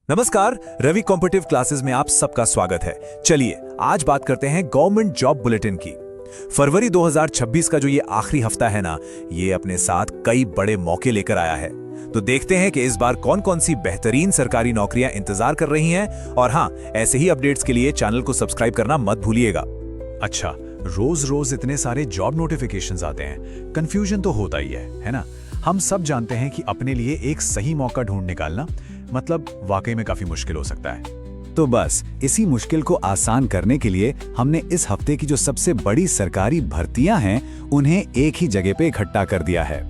नमस्कार, Ravi competitive classes में आप सबका स्वागत है। चलिए आज बात करते हैं गवर्नमेंट जॉब बुलेटिन की। फरवरी 2026 का जो ये आखिरी हफ्ता है ना, ये अपने साथ कई बड़े मौके लेकर आया है। तो देखते हैं कि इस बार कौन कौन सी बेहतरीन सरकारी नौकरियां इंतजार कर रही हैं। और हाँ, ऐसे ही अपडेट्स के लिए चैनल को सब्सक्राइब करना मत भूलिएगा। अच्छा, रोज रोज इतने सारे जॉब नोटिफिकेशंस आते हैं, कंफ्यूजन तो होता ही है ना। हम सब जानते हैं कि अपने लिए एक सही मौका ढूंढ निकालना मतलब वाकई में काफी मुश्किल हो सकता है। तो बस इसी मुश्किल को आसान करने के लिए हमने इस हफ्ते की जो सबसे बड़ी सरकारी भर्तियां हैं उन्हें एक ही जगह पे इकट्ठा कर दिया है।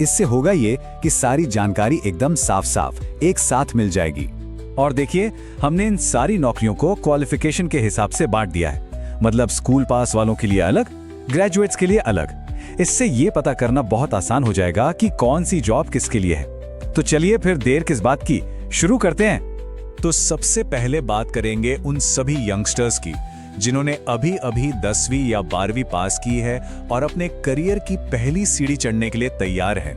इससे होगा ये कि सारी जानकारी एकदम साफ साफ एक साथ मिल जाएगी। और देखिए, हमने इन सारी नौकरियों को क्वालिफिकेशन के हिसाब से बांट दिया है। मतलब स्कूल पास वालों के लिए अलग, ग्रेजुएट्स के लिए अलग। इससे ये पता करना बहुत आसान हो जाएगा कि कौन सी जॉब किसके लिए है। तो चलिए फिर देर किस बात की, शुरू करते हैं। तो सबसे पहले बात करेंगे उन सभी यंगस्टर्स की जिन्होंने अभी अभी 10वीं या 12वीं पास की है और अपने करियर की पहली सीढ़ी चढ़ने के लिए तैयार हैं।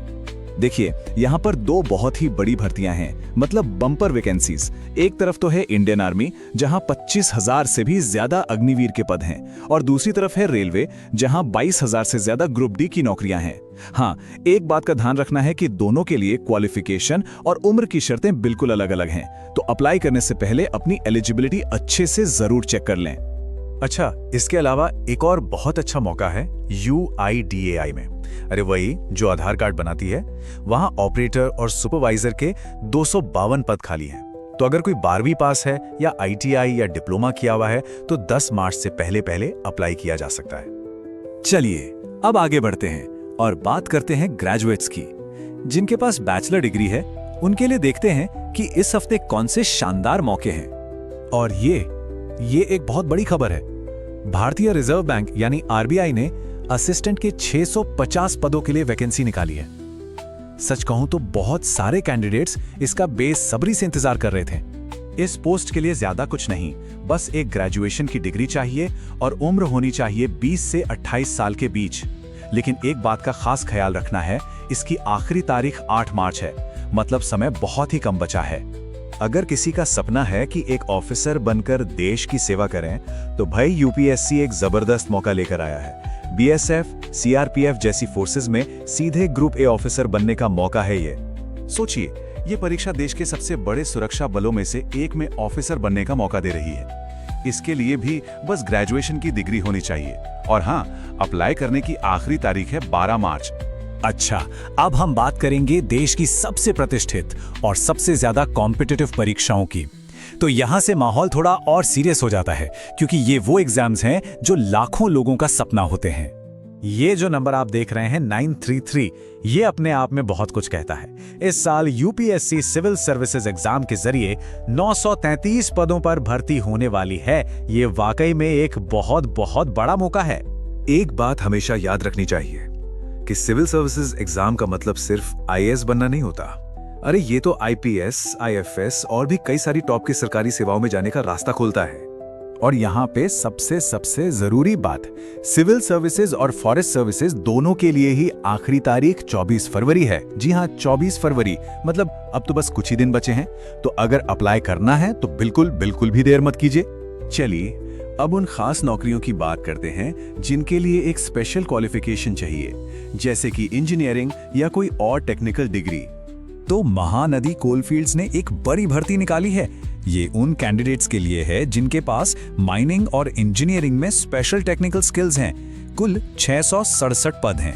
देखिए, यहाँ पर दो बहुत ही बड़ी भर्तियां हैं, मतलब बम्पर वैकेंसीज। एक तरफ तो है इंडियन आर्मी, जहां 25,000 से भी ज्यादा अग्निवीर के पद हैं, और दूसरी तरफ है रेलवे, जहां 22,000 से ज्यादा ग्रुप डी की नौकरियां हैं। हाँ, एक बात का ध्यान रखना है कि दोनों के लिए क्वालिफिकेशन और उम्र की शर्तें बिल्कुल अलग अलग हैं, तो अप्लाई करने से पहले अपनी एलिजिबिलिटी अच्छे से जरूर चेक कर लें। अच्छा, इसके अलावा एक और बहुत अच्छा मौका है UIDAI में। अरे वही जो आधार कार्ड बनाती है, वहां ऑपरेटर और सुपरवाइजर के 252 पद खाली हैं। तो अगर कोई 12वीं पास है या ITI या डिप्लोमा किया हुआ है तो 10 मार्च से पहले पहले अप्लाई किया जा सकता है। चलिए अब आगे बढ़ते हैं और बात करते हैं ग्रेजुएट्स की। जिनके पास बैचलर डिग्री है उनके लिए देखते हैं कि इस हफ्ते कौन से शानदार मौके हैं। और ये एक बहुत बड़ी खबर है। भारतीय रिजर्व बैंक यानी RBI ने असिस्टेंट के 650 पदों के लिए वैकेंसी निकाली है। सच कहूं तो बहुत सारे कैंडिडेट्स इसका बेसब्री से इंतजार कर रहे थे। इस पोस्ट के लिए ज्यादा कुछ नहीं, बस एक ग्रेजुएशन की डिग्री चाहिए और उम्र होनी चाहिए 20 से 28 साल के बीच। लेकिन एक बात का खास ख्याल रखना है, इसकी आखिरी तारीख 8 मार्च है, मतलब समय बहुत ही कम बचा है। अगर किसी का सपना है कि एक ऑफिसर बनकर देश की सेवा करें, तो भाई UPSC एक जबरदस्त मौका लेकर आया है। BSF, CRPF जैसी फोर्सेस में सीधे ग्रुप A ऑफिसर बनने का मौका है ये। सोचिए, ये परीक्षा देश के सबसे बड़े सुरक्षा बलों में से एक में ऑफिसर बनने का मौका दे रही है। इसके लिए भी बस ग्रेजुएशन की डिग्री होनी चाहिए। और हाँ, अप्लाई करने की आखिरी तारीख है 12 मार्च। अच्छा, अब हम बात करेंगे देश की सबसे प्रतिष्ठित और सबसे ज्यादा कॉम्पिटिटिव परीक्षाओं की। तो यहाँ से माहौल थोड़ा और सीरियस हो जाता है, क्योंकि ये वो एग्जाम्स हैं जो लाखों लोगों का सपना होते हैं। ये जो नंबर आप देख रहे हैं 933, ये अपने आप में बहुत कुछ कहता है। इस साल UPSC सिविल सर्विसेज एग्जाम के जरिए 933 पदों पर भर्ती होने वाली है। ये वाकई में एक बहुत बहुत बड़ा मौका है। एक बात हमेशा याद रखनी चाहिए कि सिविल सर्विसेज एग्जाम का मतलब सिर्फ IAS बनना नहीं होता। अरे ये तो IPS, IFS और भी कई सारी टॉप की सरकारी सेवाओं में जाने का रास्ता खोलता है। और यहाँ पे सबसे जरूरी बात, सिविल सर्विसेज और फॉरेस्ट सर्विसेज दोनों के लिए ही आखिरी तारीख 24 फरवरी है। जी हाँ, 24 फरवरी, मतलब अब तो बस कुछ ही दिन बचे हैं। तो अगर अप्लाई करना है तो बिल्कुल भी देर मत कीजिए। चलिए अब उन खास नौकरियों की बात करते हैं जिनके लिए एक स्पेशल क्वालिफिकेशन चाहिए, जैसे कि इंजीनियरिंग या कोई और टेक्निकल डिग्री। तो महानदी कोलफील्ड्स ने एक बड़ी भर्ती निकाली है। ये उन कैंडिडेट्स के लिए है जिनके पास माइनिंग और इंजीनियरिंग में स्पेशल टेक्निकल स्किल्स हैं। कुल 667 पद हैं।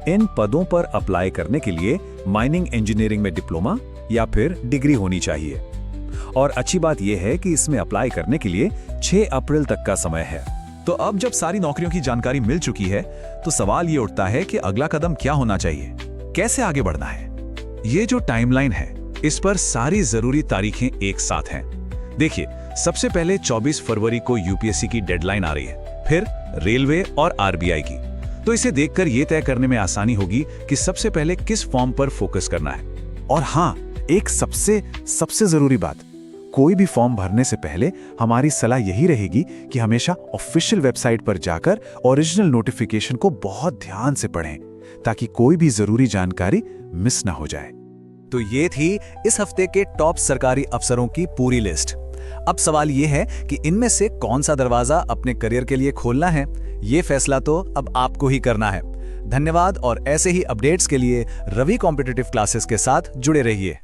इन पदों पर अप्लाई करने के लिए माइनिंग इंजीनियरिंग में डिप्लोमा या फिर डिग्री होनी चाहिए। और अच्छी बात यह है कि इसमें अप्लाई करने के लिए 6 अप्रैल तक का समय है। तो अब जब सारी नौकरियों की जानकारी मिल चुकी है, तो सवाल ये उठता है कि अगला कदम क्या होना चाहिए, कैसे आगे बढ़ना है। ये जो टाइमलाइन है, इस पर सारी जरूरी तारीखें एक साथ हैं। देखिए, सबसे पहले 24 फरवरी को UPSC की डेडलाइन आ रही है, फिर रेलवे और RBI की। तो इसे देखकर यह तय करने में आसानी होगी कि सबसे पहले किस फॉर्म पर फोकस करना है। और हाँ, एक सबसे जरूरी बात, कोई भी फॉर्म भरने से पहले हमारी सलाह यही रहेगी कि हमेशा ऑफिशियल वेबसाइट पर जाकर ओरिजिनल नोटिफिकेशन को बहुत ध्यान से पढ़ें, ताकि कोई भी जरूरी जानकारी मिस ना हो जाए। तो ये थी इस हफ्ते के टॉप सरकारी अफसरों की पूरी लिस्ट। अब सवाल ये है कि इनमें से कौन सा दरवाजा अपने करियर के लिए खोलना है, ये फैसला तो अब आपको ही करना है। धन्यवाद और ऐसे ही अपडेट्स के लिए रवि कॉम्पिटिटिव क्लासेस के साथ जुड़े रहिए।